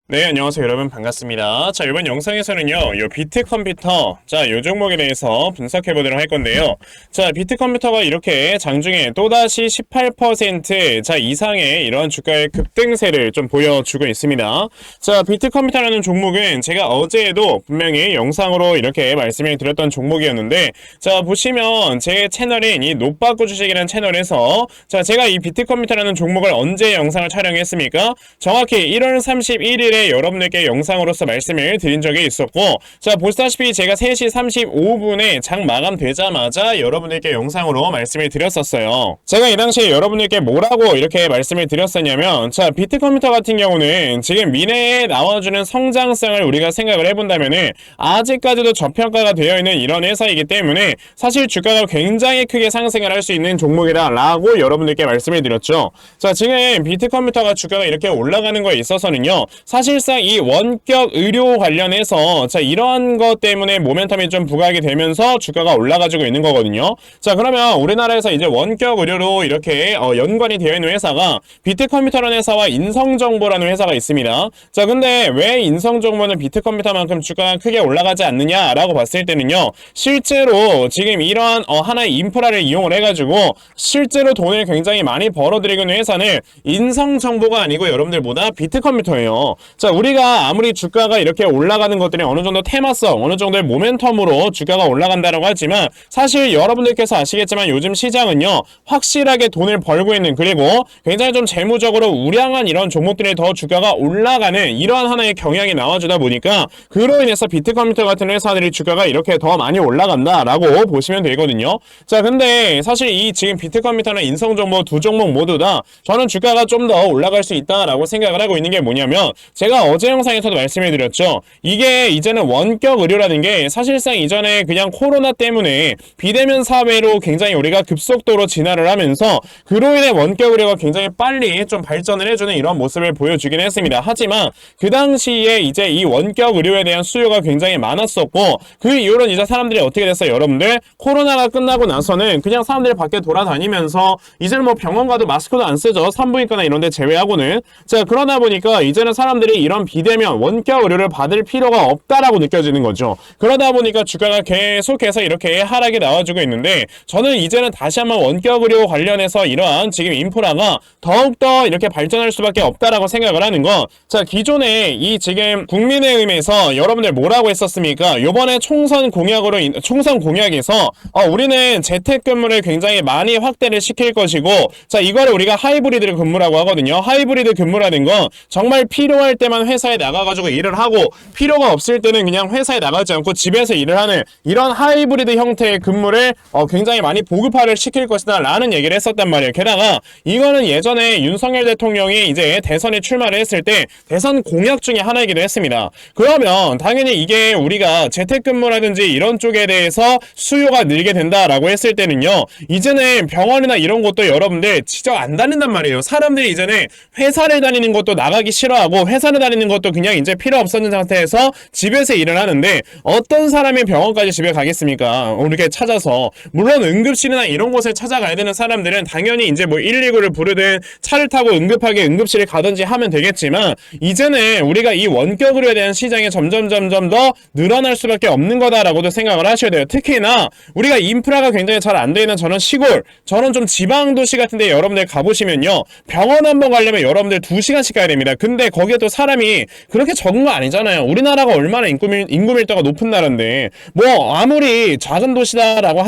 네, 안녕하세요. 여러분 반갑습니다. 자, 이번 영상에서는요, 요 비트 컴퓨터, 자, 요 종목에 대해서 분석해 보도록 할 건데요. 자, 비트 컴퓨터가 이렇게 장중에 또다시 18% 자, 이상의 이런 주가의 급등세를 좀 보여주고 있습니다. 자, 비트 컴퓨터라는 종목은 제가 어제에도 분명히 영상으로 이렇게 말씀을 드렸던 종목이었는데, 자, 보시면 제 채널인 이 노빠꾸 주식이라는 채널에서, 자, 제가 이 비트 컴퓨터라는 종목을 언제 영상을 촬영했습니까? 정확히 1월 31일에 여러분들께 영상으로서 말씀을 드린 적이 있었고, 자, 보시다시피 제가 3시 35분에 장 마감되자마자 여러분들께 영상으로 말씀을 드렸었어요. 제가 이 당시에 여러분들께 뭐라고 이렇게 말씀을 드렸었냐면, 자, 비트 컴퓨터 같은 경우는 지금 미래에 나와주는 성장성을 우리가 생각을 해본다면은 아직까지도 저평가가 되어 있는 이런 회사이기 때문에 사실 주가가 굉장히 크게 상승을 할 수 있는 종목이다 라고 여러분들께 말씀을 드렸죠. 자, 지금 비트 컴퓨터가 주가가 이렇게 올라가는 거에 있어서는요, 사실상 이 원격 의료 관련해서 자, 이러한 것 때문에 모멘텀이 좀 부각이 되면서 주가가 올라가지고 있는 거거든요. 자, 그러면 우리나라에서 이제 원격 의료로 이렇게 연관이 되어 있는 회사가 비트컴퓨터라는 회사와 인성정보라는 회사가 있습니다. 자, 근데 왜 인성정보는 비트컴퓨터만큼 주가가 크게 올라가지 않느냐라고 봤을 때는요, 실제로 지금 이러한 하나의 인프라를 이용을 해가지고 실제로 돈을 굉장히 많이 벌어들이고 있는 회사는 인성정보가 아니고 여러분들보다 비트컴퓨터예요. 자, 우리가 아무리 주가가 이렇게 올라가는 것들이 어느 정도 테마성, 어느 정도의 모멘텀으로 주가가 올라간다라고 하지만 사실 여러분들께서 아시겠지만 요즘 시장은요, 확실하게 돈을 벌고 있는, 그리고 굉장히 좀 재무적으로 우량한 이런 종목들이 더 주가가 올라가는 이러한 하나의 경향이 나와주다 보니까 그로 인해서 비트컴퓨터 같은 회사들이 주가가 이렇게 더 많이 올라간다라고 보시면 되거든요. 자, 근데 사실 이 지금 비트컴퓨터나 인성정보 두 종목 모두 다 저는 주가가 좀 더 올라갈 수 있다라고 생각을 하고 있는 게 뭐냐면, 제가 어제 영상에서도 말씀을 드렸죠. 이게 이제는 원격 의료라는 게 사실상 이전에 그냥 코로나 때문에 비대면 사회로 굉장히 우리가 급속도로 진화를 하면서 그로 인해 원격 의료가 굉장히 빨리 좀 발전을 해주는 이런 모습을 보여주긴 했습니다. 하지만 그 당시에 이제 이 원격 의료에 대한 수요가 굉장히 많았었고, 그 이후로는 이제 사람들이 어떻게 됐어요? 여러분들, 코로나가 끝나고 나서는 그냥 사람들이 밖에 돌아다니면서 이제는 뭐 병원 가도 마스크도 안 쓰죠. 산부인과나 이런 데 제외하고는. 자, 그러다 보니까 이제는 사람들이 이런 비대면 원격 의료를 받을 필요가 없다라고 느껴지는 거죠. 그러다 보니까 주가가 계속해서 이렇게 하락이 나와주고 있는데, 저는 이제는 다시 한번 원격 의료 관련해서 이러한 지금 인프라가 더욱더 이렇게 발전할 수밖에 없다라고 생각을 하는 건, 자, 기존에 이 지금 국민의힘에서 여러분들 뭐라고 했었습니까? 요번에 총선 공약에서 우리는 재택근무를 굉장히 많이 확대를 시킬 것이고, 자, 이거를 우리가 하이브리드 근무라고 하거든요. 하이브리드 근무라는 건 정말 필요할 때만 회사에 나가가지고 일을 하고 필요가 없을 때는 그냥 회사에 나가지 않고 집에서 일을 하는 이런 하이브리드 형태의 근무를 굉장히 많이 보급화를 시킬 것이다 라는 얘기를 했었단 말이에요. 게다가 이거는 예전에 윤석열 대통령이 이제 대선에 출마를 했을 때 대선 공약 중에 하나이기도 했습니다. 그러면 당연히 이게 우리가 재택근무라든지 이런 쪽에 대해서 수요가 늘게 된다라고 했을 때는요, 이제는 병원이나 이런 곳도 여러분들 직접 안 다닌단 말이에요. 사람들이 이제는 회사를 다니는 것도 나가기 싫어하고 회사를 다니는 것도 그냥 이제 필요 없었는 상태에서 집에서 일을 하는데 어떤 사람이 병원까지 집에 가겠습니까? 이렇게 찾아서. 물론 응급실이나 이런 곳에 찾아가야 되는 사람들은 당연히 이제 뭐 119를 부르든 차를 타고 응급하게 응급실에 가든지 하면 되겠지만, 이제는 우리가 이 원격 의료에 대한 시장이 점점 더 늘어날 수밖에 없는 거다라고도 생각을 하셔야 돼요. 특히나 우리가 인프라가 굉장히 잘 안 돼 있는 저런 시골, 저런 좀 지방 도시 같은 데 여러분들 가보시면요, 병원 한번 가려면 여러분들 2시간씩 가야 됩니다. 근데 거기에 또 사람이 그렇게 적은 거 아니잖아요. 우리나라가 얼마나 인구 밀도가 높은 나라인데, 뭐 아무리 작은 도시다라고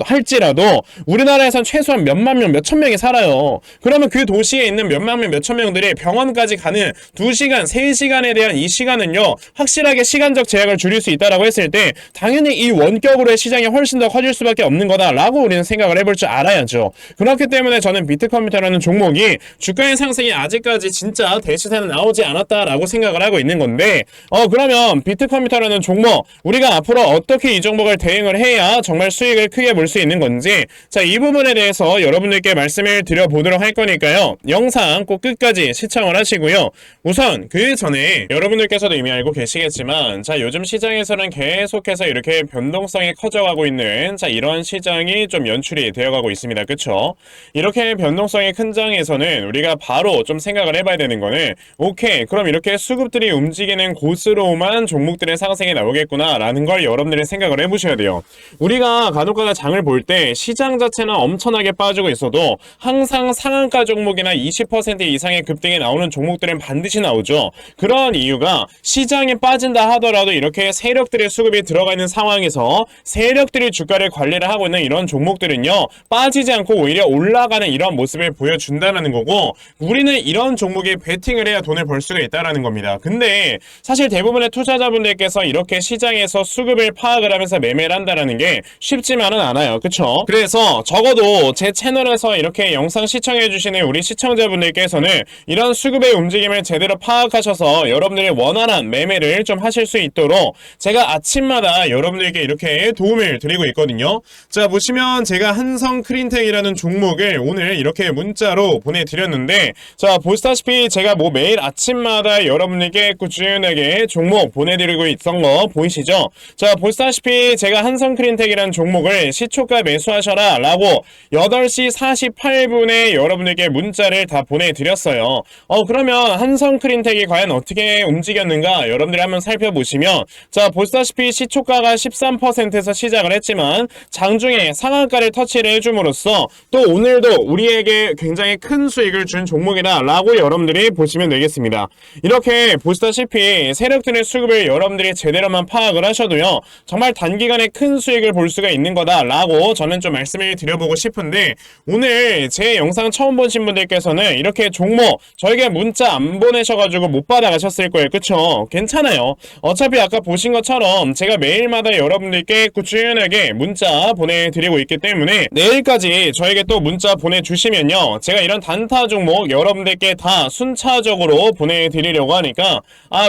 할지라도 우리나라에선 최소한 몇만 명, 몇천 명이 살아요. 그러면 그 도시에 있는 몇만 명, 몇천 명들이 병원까지 가는 2시간, 3시간에 대한 이 시간은요, 확실하게 시간적 제약을 줄일 수 있다라고 했을 때 당연히 이 원격으로의 시장이 훨씬 더 커질 수밖에 없는 거다라고 우리는 생각을 해볼 줄 알아야죠. 그렇기 때문에 저는 비트컴퓨터라는 종목이 주가의 상승이 아직까지 진짜 대시세는 나오지 않았다라고 생각을 하고 있는 건데, 그러면 비트컴퓨터라는 종목, 우리가 앞으로 어떻게 이 종목을 대응을 해야 정말 수익을 크게 볼 수 있는 건지, 자, 이 부분에 대해서 여러분들께 말씀을 드려보도록 할 거니까요, 영상 꼭 끝까지 시청을 하시고요. 우선 그 전에 여러분들께서도 이미 알고 계시겠지만, 자, 요즘 시장에서는 계속해서 이렇게 변동성이 커져가고 있는, 자, 이런 시장이 좀 연출이 되어가고 있습니다. 그쵸? 이렇게 변동성이 큰 장에서는 우리가 바로 좀 생각을 해봐야 되는 거는, 오케이, 때문에 그럼 이렇게 수급들이 움직이는 곳으로만 종목들의 상승이 나오겠구나 라는 걸 여러분들이 생각을 해보셔야 돼요. 우리가 간혹가다 장을 볼 때 시장 자체는 엄청나게 빠지고 있어도 항상 상한가 종목이나 20% 이상의 급등이 나오는 종목들은 반드시 나오죠. 그런 이유가 시장이 빠진다 하더라도 이렇게 세력들의 수급이 들어가 있는 상황에서 세력들이 주가를 관리를 하고 있는 이런 종목들은요, 빠지지 않고 오히려 올라가는 이런 모습을 보여준다는 거고, 우리는 이런 종목에 베팅을 해야 돈을 벌 수가 있다는 겁니다. 근데 사실 대부분의 투자자분들께서 이렇게 시장에서 수급을 파악을 하면서 매매를 한다는 게 쉽지만은 않아요. 그쵸? 그래서 적어도 제 채널에서 이렇게 영상 시청해주시는 우리 시청자분들께서는 이런 수급의 움직임을 제대로 파악하셔서 여러분들이 원활한 매매를 좀 하실 수 있도록 제가 아침마다 여러분들께 이렇게 도움을 드리고 있거든요. 자, 보시면 제가 한성크린텍이라는 종목을 오늘 이렇게 문자로 보내드렸는데, 자, 보시다시피 제가 뭐 매일 아침마다 여러분들께 꾸준하게 종목 보내드리고 있던 거 보이시죠? 자, 보시다시피 제가 한성크린텍이라는 종목을 시초가 매수하셔라 라고 8시 48분에 여러분들께 문자를 다 보내드렸어요. 그러면 한성크린텍이 과연 어떻게 움직였는가 여러분들이 한번 살펴보시면, 자, 보시다시피 시초가가 13%에서 시작을 했지만 장중에 상한가를 터치를 해줌으로써 또 오늘도 우리에게 굉장히 큰 수익을 준 종목이다 라고 여러분들이 보시면 되겠습니다. 이렇게 보시다시피 세력들의 수급을 여러분들이 제대로만 파악을 하셔도요, 정말 단기간에 큰 수익을 볼 수가 있는 거다 라고 저는 좀 말씀을 드려보고 싶은데, 오늘 제 영상 처음 보신 분들께서는 이렇게 종목 저에게 문자 안 보내셔가지고 못 받아가셨을 거예요. 그쵸? 괜찮아요. 어차피 아까 보신 것처럼 제가 매일마다 여러분들께 꾸준하게 문자 보내드리고 있기 때문에 내일까지 저에게 또 문자 보내주시면요, 제가 이런 단타 종목 여러분들께 다 순차적으로 보내드리려고 하니까,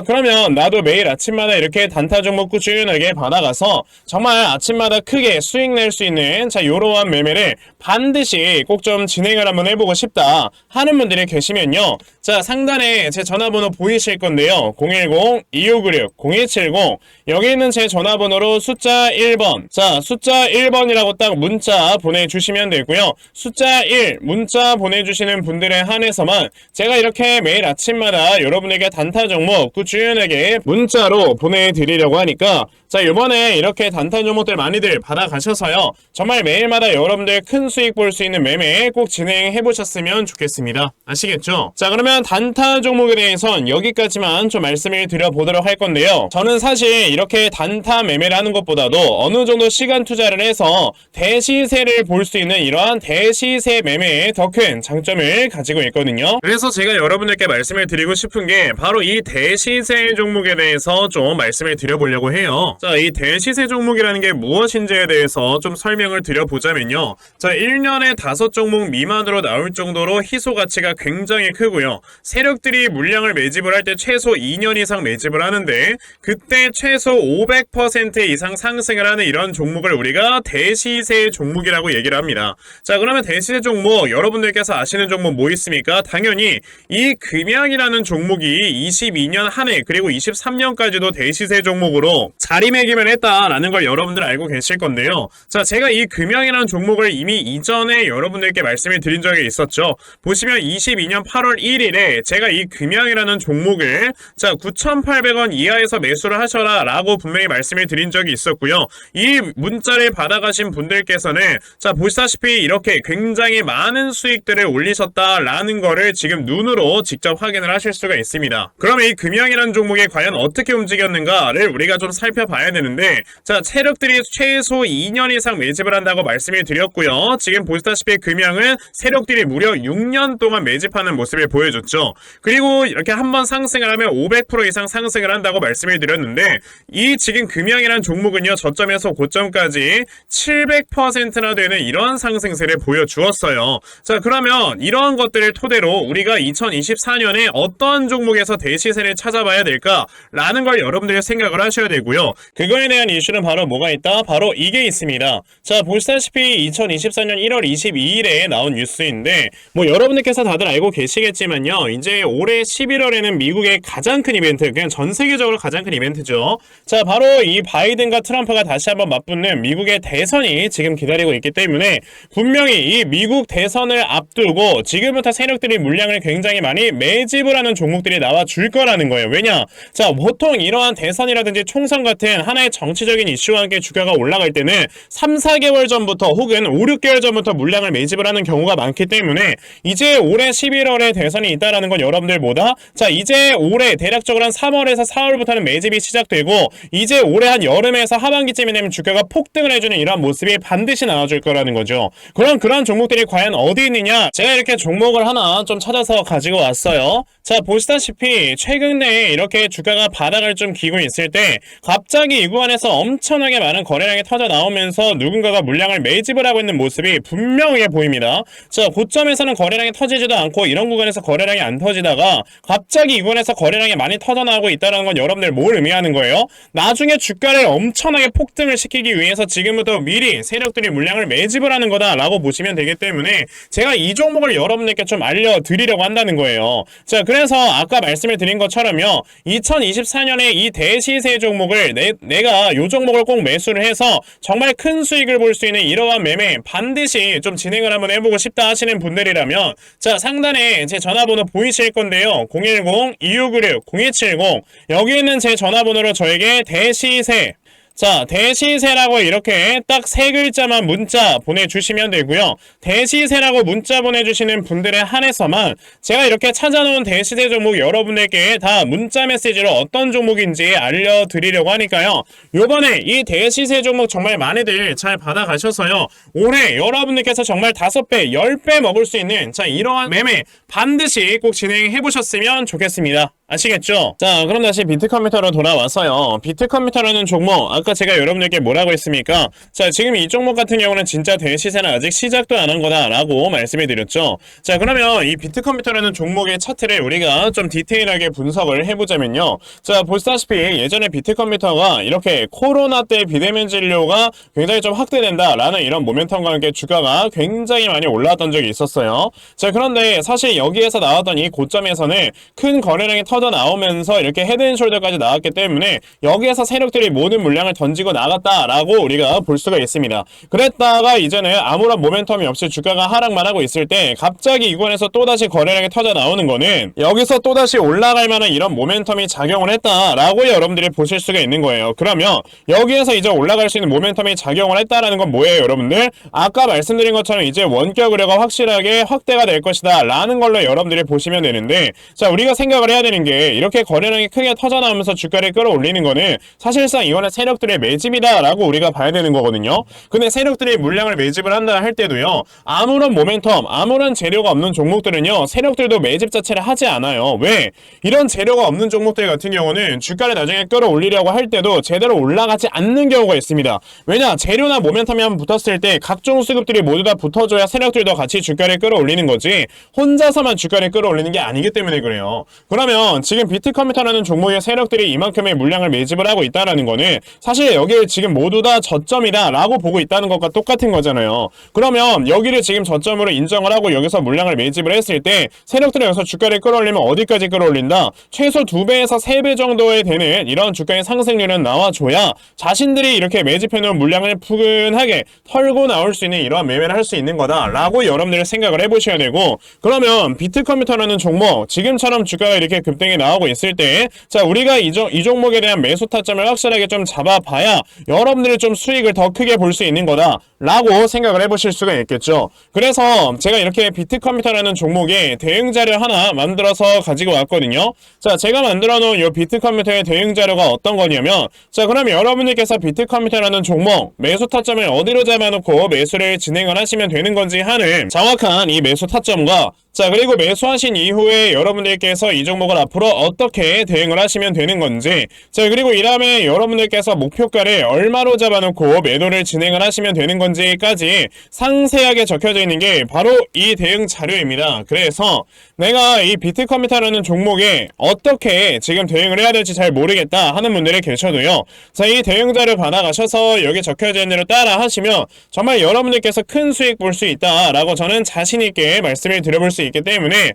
그러면 나도 매일 아침마다 이렇게 단타 종목 꾸준하게 받아가서 정말 아침마다 크게 수익 낼 수 있는 요러한 매매를 반드시 꼭 좀 진행을 한번 해보고 싶다 하는 분들이 계시면요, 자, 상단에 제 전화번호 보이실 건데요, 010-2596-0170 여기 있는 제 전화번호로 숫자 1번, 자, 숫자 1번이라고 딱 문자 보내주시면 되고요. 숫자 1 문자 보내주시는 분들에 한해서만 제가 이렇게 매일 아침마다 여러분에게 단타 종목 꾸준하게 문자로 보내드리려고 하니까, 자, 이번에 이렇게 단타 종목들 많이들 받아가셔서요, 정말 매일마다 여러분들 큰 수익 볼 수 있는 매매 꼭 진행해 보셨으면 좋겠습니다. 아시겠죠? 자, 그러면 단타 종목에 대해선 여기까지만 좀 말씀을 드려보도록 할 건데요, 저는 사실 이렇게 단타 매매를 하는 것보다도 어느 정도 시간 투자를 해서 대시세를 볼 수 있는 이러한 대시세 매매에 더 큰 장점을 가지고 있거든요. 그래서 제가 여러분들께 말씀을 드리고 싶은 게 바로 이 대시세 종목에 대해서 좀 말씀을 드려보려고 해요. 자, 이 대시세 종목이라는 게 무엇인지에 대해서 좀 설명을 드려보자면요, 자, 1년에 5종목 미만으로 나올 정도로 희소 가치가 굉장히 크고요, 세력들이 물량을 매집을 할 때 최소 2년 이상 매집을 하는데 그때 최소 500% 이상 상승을 하는 이런 종목을 우리가 대시세 종목이라고 얘기를 합니다. 자, 그러면 대시세 종목 여러분들께서 아시는 종목 뭐 있습니까? 당연히 이 금양이라는 종목이 22년 한 해 그리고 23년까지도 대시세 종목으로 자리매김을 했다라는 걸 여러분들 알고 계실 건데요. 자, 제가 이 금양이라는 종목을 이미 이전에 여러분들께 말씀을 드린 적이 있었죠. 보시면 22년 8월 1일에 제가 이 금양이라는 종목을 9,800원 이하에서 매수를 하셔라 라고 분명히 말씀을 드린 적이 있었고요. 이 문자를 받아가신 분들께서는 보시다시피 이렇게 굉장히 많은 수익들을 올리셨다라는 거를 지금 눈으로 직접 확인을 하실 수가 있습니다. 그러면 이 금양이라는 종목이 과연 어떻게 움직였는가를 우리가 좀 살펴봐야 되는데, 자, 세력들이 최소 2년 이상 매집을 한다고 말씀을 드렸고요. 지금 보시다시피 금양은 세력들이 무려 6년 동안 매집하는 모습을 보여줬죠. 그리고 이렇게 한번 상승을 하면 500% 이상 상승을 한다고 말씀을 드렸는데, 이 지금 금양이라는 종목은요, 저점에서 고점까지 700%나 되는 이런 상승세를 보여주었어요. 자, 그러면 이러한 것들을 토대로 우리가 2024년에 어떤 종목에서 대시세를 찾아봐야 될까라는 걸 여러분들이 생각을 하셔야 되고요. 그거에 대한 이슈는 바로 뭐가 있다? 바로 이게 있습니다. 자, 보시다시피 2024년 1월 22일에 나온 뉴스인데, 뭐 여러분들께서 다들 알고 계시겠지만요, 이제 올해 11월에는 미국의 가장 큰 이벤트, 그냥 전 세계적으로 가장 큰 이벤트죠. 자, 바로 이 바이든과 트럼프가 다시 한번 맞붙는 미국의 대선이 지금 기다리고 있기 때문에 분명히 이 미국 대선을 앞두고 지금부터 세력들이 물량을 굉장히 많이 매집을 하는 많은 종목들이 나와 줄 거라는 거예요. 왜냐? 자, 보통 이러한 대선이라든지 총선 같은 하나의 정치적인 이슈와 함께 주가가 올라갈 때는 3, 4개월 전부터 혹은 5, 6개월 전부터 물량을 매집을 하는 경우가 많기 때문에 이제 올해 11월에 대선이 있다라는 건 여러분들 뭐다? 자, 이제 올해 대략적으로 한 3월에서 4월부터는 매집이 시작되고 이제 올해 한 여름에서 하반기쯤이 되면 주가가 폭등을 해주는 이러한 모습이 반드시 나와줄 거라는 거죠. 그럼 그런 종목들이 과연 어디 있느냐? 제가 이렇게 종목을 하나 좀 찾아서 가지고 왔어요. 자, 보시다시피 최근 내에 이렇게 주가가 바닥을 좀 기고 있을 때 갑자기 이 구간에서 엄청나게 많은 거래량이 터져 나오면서 누군가가 물량을 매집을 하고 있는 모습이 분명하게 보입니다. 자, 고점에서는 거래량이 터지지도 않고 이런 구간에서 거래량이 안 터지다가 갑자기 이 구간에서 거래량이 많이 터져 나오고 있다는 건 여러분들 뭘 의미하는 거예요? 나중에 주가를 엄청나게 폭등을 시키기 위해서 지금부터 미리 세력들이 물량을 매집을 하는 거다라고 보시면 되기 때문에 제가 이 종목을 여러분들께 좀 알려드리려고 한다는 거예요. 자, 그래서 아까 말씀을 드린 것처럼요, 2024년에 이 대시세 종목을 내가 이 종목을 꼭 매수를 해서 정말 큰 수익을 볼 수 있는 이러한 매매 반드시 좀 진행을 한번 해보고 싶다 하시는 분들이라면 자, 상단에 제 전화번호 보이실 건데요, 010-2696-0270 여기 있는 제 전화번호로 저에게 대시세, 자, 대시세라고 이렇게 딱 세 글자만 문자 보내주시면 되고요. 대시세라고 문자 보내주시는 분들에 한해서만 제가 이렇게 찾아놓은 대시세 종목 여러분들께 다 문자 메시지로 어떤 종목인지 알려드리려고 하니까요. 요번에 이 대시세 종목 정말 많이들 잘 받아가셔서요, 올해 여러분들께서 정말 5배, 10배 먹을 수 있는 자, 이러한 매매 반드시 꼭 진행해보셨으면 좋겠습니다. 아시겠죠? 자, 그럼 다시 비트컴퓨터로 돌아와서요, 비트컴퓨터라는 종목 아까 제가 여러분들께 뭐라고 했습니까? 자, 지금 이 종목 같은 경우는 진짜 대시세는 아직 시작도 안 한 거다라고 말씀을 드렸죠. 자, 그러면 이 비트컴퓨터라는 종목의 차트를 우리가 좀 디테일하게 분석을 해보자면요, 자, 보시다시피 예전에 비트컴퓨터가 이렇게 코로나 때 비대면 진료가 굉장히 좀 확대된다라는 이런 모멘텀과 함께 주가가 굉장히 많이 올라왔던 적이 있었어요. 자, 그런데 사실 여기에서 나왔던 이 고점에서는 큰 거래량이 터져 나오면서 이렇게 헤드앤숄더까지 나왔기 때문에 여기에서 세력들이 모든 물량을 던지고 나갔다라고 우리가 볼 수가 있습니다. 그랬다가 이제는 아무런 모멘텀이 없이 주가가 하락만 하고 있을 때 갑자기 이 구간에서 또다시 거래량이 터져 나오는 거는 여기서 또다시 올라갈 만한 이런 모멘텀이 작용을 했다라고 여러분들이 보실 수가 있는 거예요. 그러면 여기에서 이제 올라갈 수 있는 모멘텀이 작용을 했다라는 건 뭐예요, 여러분들? 아까 말씀드린 것처럼 이제 원격 의료가 확실하게 확대가 될 것이다 라는 걸로 여러분들이 보시면 되는데, 자, 우리가 생각을 해야 되는 게 이렇게 거래량이 크게 터져 나오면서 주가를 끌어올리는 거는 사실상 이거는 세력들의 매집이다 라고 우리가 봐야 되는 거거든요. 근데 세력들이 물량을 매집을 한다 할 때도요, 아무런 모멘텀, 아무런 재료가 없는 종목들은요, 세력들도 매집 자체를 하지 않아요. 왜? 이런 재료가 없는 종목들 같은 경우는 주가를 나중에 끌어올리려고 할 때도 제대로 올라가지 않는 경우가 있습니다. 왜냐? 재료나 모멘텀이 한번 붙었을 때 각종 수급들이 모두 다 붙어줘야 세력들도 같이 주가를 끌어올리는 거지 혼자서만 주가를 끌어올리는 게 아니기 때문에 그래요. 그러면 지금 비트컴퓨터라는 종목의 세력들이 이만큼의 물량을 매집을 하고 있다는 거는 사실 여기를 지금 모두 다 저점이다 라고 보고 있다는 것과 똑같은 거잖아요. 그러면 여기를 지금 저점으로 인정을 하고 여기서 물량을 매집을 했을 때 세력들이 여기서 주가를 끌어올리면 어디까지 끌어올린다? 최소 2배에서 3배 정도에 되는 이런 주가의 상승률은 나와줘야 자신들이 이렇게 매집해놓은 물량을 푸근하게 털고 나올 수 있는 이러한 매매를 할 수 있는 거다 라고 여러분들이 생각을 해보셔야 되고, 그러면 비트컴퓨터라는 종목 지금처럼 주가가 이렇게 급등이 나오고 있을 때 자, 우리가 이 종목에 대한 매수 타점을 확실하게 좀 잡아봐야 여러분들이 좀 수익을 더 크게 볼 수 있는 거다 라고 생각을 해보실 수가 있겠죠. 그래서 제가 이렇게 비트컴퓨터라는 종목의 대응 자료 하나 만들어서 가지고 왔거든요. 자, 제가 만들어 놓은 이 비트컴퓨터의 대응 자료가 어떤 거냐면, 자, 그럼 여러분들께서 비트컴퓨터라는 종목 매수 타점을 어디로 잡아놓고 매수를 진행을 하시면 되는 건지 하는 정확한 이 매수 타점과, 자, 그리고 매수하신 이후에 여러분들께서 이 종목을 앞으로 어떻게 대응을 하시면 되는 건지, 자, 그리고 이 다음에 여러분들께서 목표가를 얼마로 잡아놓고 매도를 진행을 하시면 되는 건지까지 상세하게 적혀져 있는 게 바로 이 대응 자료입니다. 그래서 내가 이 비트컴퓨터라는 종목에 어떻게 지금 대응을 해야 될지 잘 모르겠다 하는 분들이 계셔도요, 자, 이 대응 자료 받아가셔서 여기 적혀져 있는 대로 따라 하시면 정말 여러분들께서 큰 수익 볼 수 있다라고 저는 자신있게 말씀을 드려볼 수 있기 때문에,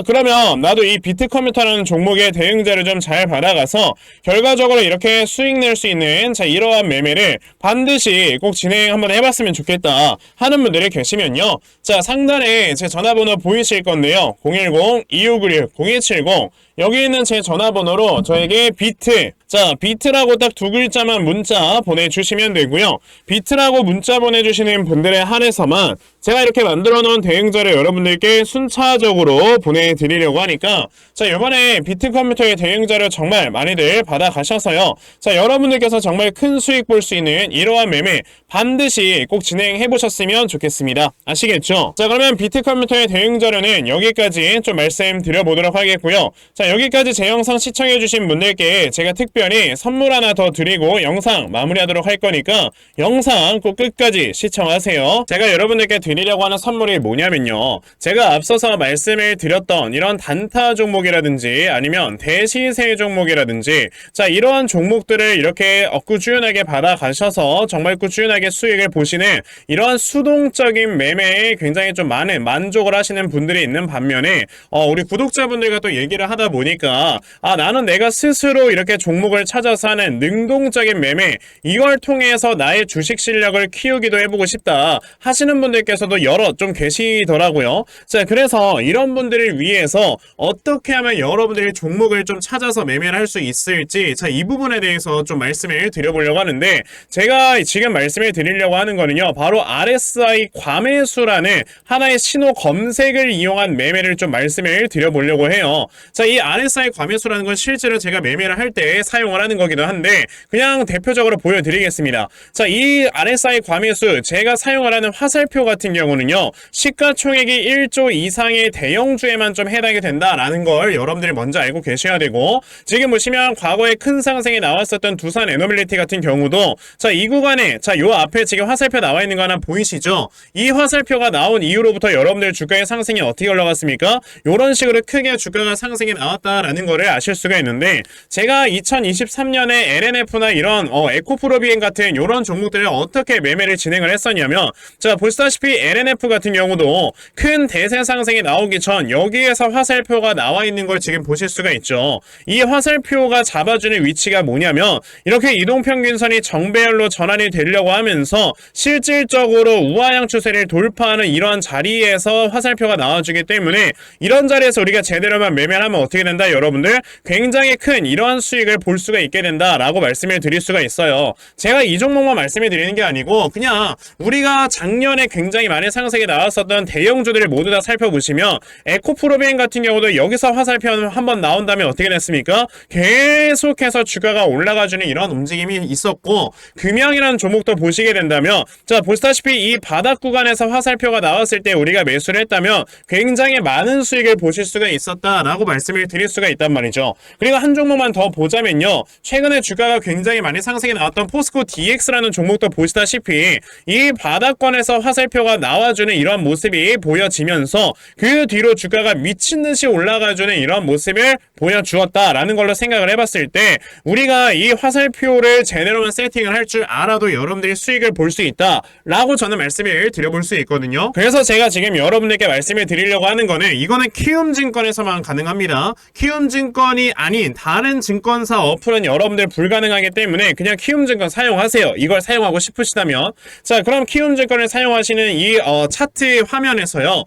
그러면 나도 이 비트컴퓨터라는 종목의 대응자를 좀 잘 받아가서 결과적으로 이렇게 수익 낼 수 있는 자, 이러한 매매를 반드시 꼭 진행 한번 해봤으면 좋겠다 하는 분들이 계시면요, 자, 상단에 제 전화번호 보이실 건데요, 010-2596-0270 여기 있는 제 전화번호로 저에게 비트, 자 비트라고 딱 두 글자만 문자 보내주시면 되고요. 비트라고 문자 보내주시는 분들에 한해서만 제가 이렇게 만들어 놓은 대응자를 여러분들께 순차적으로 보내드리려고 하니까 자 이번에 비트 컴퓨터의 대응자를 정말 많이들 받아가셔서요. 자 여러분들께서 정말 큰 수익 볼 수 있는 이러한 매매 반드시 꼭 진행해 보셨으면 좋겠습니다. 아시겠죠? 자 그러면 비트 컴퓨터의 대응 자료는 여기까지 좀 말씀드려보도록 하겠고요. 자 여기까지 제 영상 시청해주신 분들께 제가 특별히 선물 하나 더 드리고 영상 마무리하도록 할 거니까 영상 꼭 끝까지 시청하세요. 제가 여러분들께 드리려고 하는 선물이 뭐냐면요, 제가 앞서서 말씀을 드렸던 이런 단타 종목이라든지 아니면 대시세 종목이라든지 자 이러한 종목들을 이렇게 꾸준하게 받아가셔서 정말 꾸준하게 수익을 보시는 이러한 수동적인 매매에 굉장히 좀 많은 만족을 하시는 분들이 있는 반면에 우리 구독자분들과 또 얘기를 하다 보니까 나는 내가 스스로 이렇게 종목을 찾아서 하는 능동적인 매매, 이걸 통해서 나의 주식 실력을 키우기도 해보고 싶다 하시는 분들께서도 여러 좀 계시더라고요. 자 그래서 이런 분들을 위해서 어떻게 하면 여러분들이 종목을 좀 찾아서 매매를 할 수 있을지 자 이 부분에 대해서 좀 말씀을 드려보려고 하는데, 제가 지금 말씀을 드리려고 하는 거는요 바로 RSI 과매수라는 하나의 신호 검색을 이용한 매매를 좀 말씀을 드려보려고 해요. 자 이 RSI 과매수라는 건 실제로 제가 매매를 할 때 사용을 하는 거기도 한데 그냥 대표적으로 보여드리겠습니다. 자 이 RSI 과매수 제가 사용을 하는 화살표 같은 경우는요 시가총액이 1조 이상의 대형주에만 좀 해당이 된다라는 걸 여러분들이 먼저 알고 계셔야 되고, 지금 보시면 과거에 큰 상승이 나왔었던 두산 에너빌리티 같은 경우도 자 이 구간에 자 요 앞에 지금 화살표 나와 있는 거 하나 보이시죠? 이 화살표가 나온 이후로부터 여러분들 주가의 상승이 어떻게 올라갔습니까? 요런 식으로 크게 주가가 상승이 나왔다라는 거를 아실 수가 있는데, 제가 2023년에 LNF나 이런 에코프로비엔 같은 요런 종목들을 어떻게 매매를 진행을 했었냐면, 자 보시다시피 LNF 같은 경우도 큰 대세 상승이 나오기 전 여기에서 화살표가 나와 있는 걸 지금 보실 수가 있죠. 이 화살표가 잡아주는 위치가 뭐냐면 이렇게 이동평균선이 정배열로 전환이 되려고 하면서 실질적으로 우하향 추세를 돌파하는 이러한 자리에서 화살표가 나와주기 때문에 이런 자리에서 우리가 제대로만 매매를 하면 어떻게 된다? 여러분들 굉장히 큰 이러한 수익을 볼 수가 있게 된다라고 말씀을 드릴 수가 있어요. 제가 이 종목만 말씀을 드리는 게 아니고 그냥 우리가 작년에 굉장히 많은 상승이 나왔었던 대형주들을 모두 다 살펴보시면 에코프로비엔 같은 경우도 여기서 화살표 한번 나온 다음에 어떻게 됐습니까? 계속해서 주가가 올라가주는 이런 움직임이 있었고, 금양이라는 종목도 보시게 된다면 자 보시다시피 이 바닥 구간에서 화살표가 나왔을 때 우리가 매수를 했다면 굉장히 많은 수익을 보실 수가 있었다라고 말씀을 드릴 수가 있단 말이죠. 그리고 한 종목만 더 보자면요, 최근에 주가가 굉장히 많이 상승이 나왔던 포스코 DX라는 종목도 보시다시피 이 바닥권에서 화살표가 나와주는 이런 모습이 보여지면서 그 뒤로 주가가 미친듯이 올라가주는 이런 모습을 보여주었다라는 걸로 생각을 해봤을 때 우리가 이 화살표를 제대로만 세팅을 할 줄 알아도 여러분들이 수익을 볼 수 있다라고 저는 말씀을 드려볼 수 있거든요. 그래서 제가 지금 여러분들께 말씀을 드리려고 하는 거는 이거는 키움증권에서만 가능합니다. 키움증권이 아닌 다른 증권사 어플은 여러분들 불가능하기 때문에 그냥 키움증권 사용하세요. 이걸 사용하고 싶으시다면. 자 그럼 키움증권을 사용하시는 이 차트 화면에서요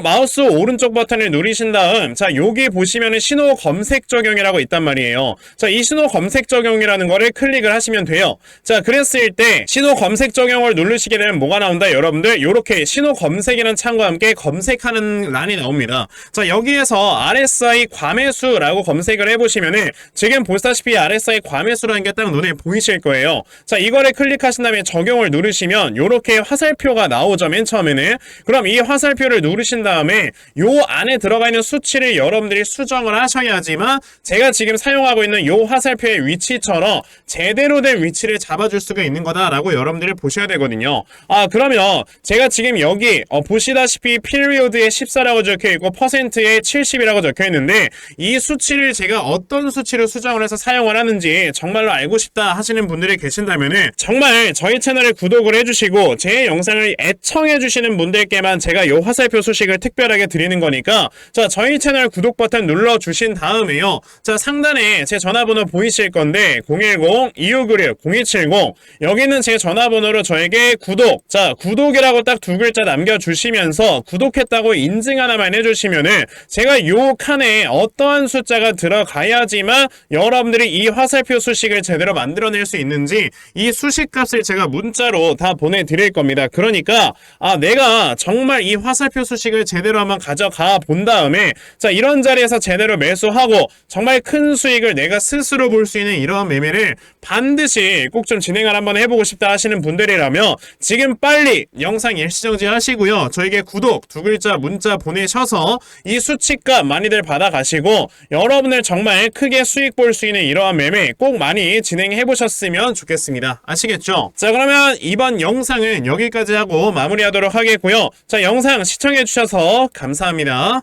마우스 오른쪽 버튼을 누르신 다음 자 여기 보시면은 신호 검색 적용이라고 있단 말이에요. 자 이 신호 검색 적용이라는 거를 클릭을 하시면 돼요. 자 그랬을 때 신호 검색 적용을 누르시게 되면 뭐가 나온다? 여러분들 요렇게 신호 검색이라는 창과 함께 검색하는 란이 나옵니다. 자 여기에서 RSI 과매수라고 검색을 해보시면은 지금 보시다시피 RSI 과매수라는 게 딱 눈에 보이실 거예요. 자 이거를 클릭하신 다음에 적용을 누르시면 요렇게 화살표가 나오죠. 맨 처음에는. 그럼 이 화살표를 누르신 다음에 요 안에 들어가 있는 수치를 여러분들이 수정을 하셔야지만 제가 지금 사용하고 있는 요 화살표의 위치처럼 제대로 된 위치를 잡아줄 수가 있는 거다라고 여러분들이 보셔야 되거든요. 그러면 제가 지금 여기 보시다시피 피리오드에 14라고 적혀있고 퍼센트에 70이라고 적혀있는데 이 수치를 제가 어떤 수치로 수정을 해서 사용을 하는지 정말로 알고 싶다 하시는 분들이 계신다면은 정말 저희 채널에 구독을 해주시고 제 영상을 애청해주시는 분들께만 제가 요 화살표 소식을 특별하게 드리는 거니까 자, 저희 채널 구독 버튼 눌러주신 다음에요. 자, 상단에 제 전화번호 보이실 건데 010-2596-0270 여기는 제 전화번호로 저에게 구독, 자, 구독이라고 딱 두 글자 남겨주시면서 구독했다고 인증 하나만 해주시면은 제가 요 칸에 어떠한 숫자가 들어가야지만 여러분들이 이 화살표 수식을 제대로 만들어낼 수 있는지 이 수식값을 제가 문자로 다 보내드릴 겁니다. 그러니까 내가 정말 이 화살표 수식을 제대로 한번 가져가 본 다음에 자, 이런 자리에서 제대로 매수하고 정말 큰 수익을 내가 스스로 볼 수 있는 이러한 매매를 반드시 꼭 좀 진행을 한번 해보고 싶다 하시는 분들이라면 지금 빨리 영상 일시정지 하시고요. 저에게 구독 두 글자 문자 보내셔서 이 수치값 많이들 받아가시고 여러분들 정말 크게 수익 볼 수 있는 이러한 매매 꼭 많이 진행해 보셨으면 좋겠습니다. 아시겠죠? 자, 그러면 이번 영상은 여기까지 하고 마무리하도록 하겠고요. 자, 영상 시청해 주셔서 감사합니다.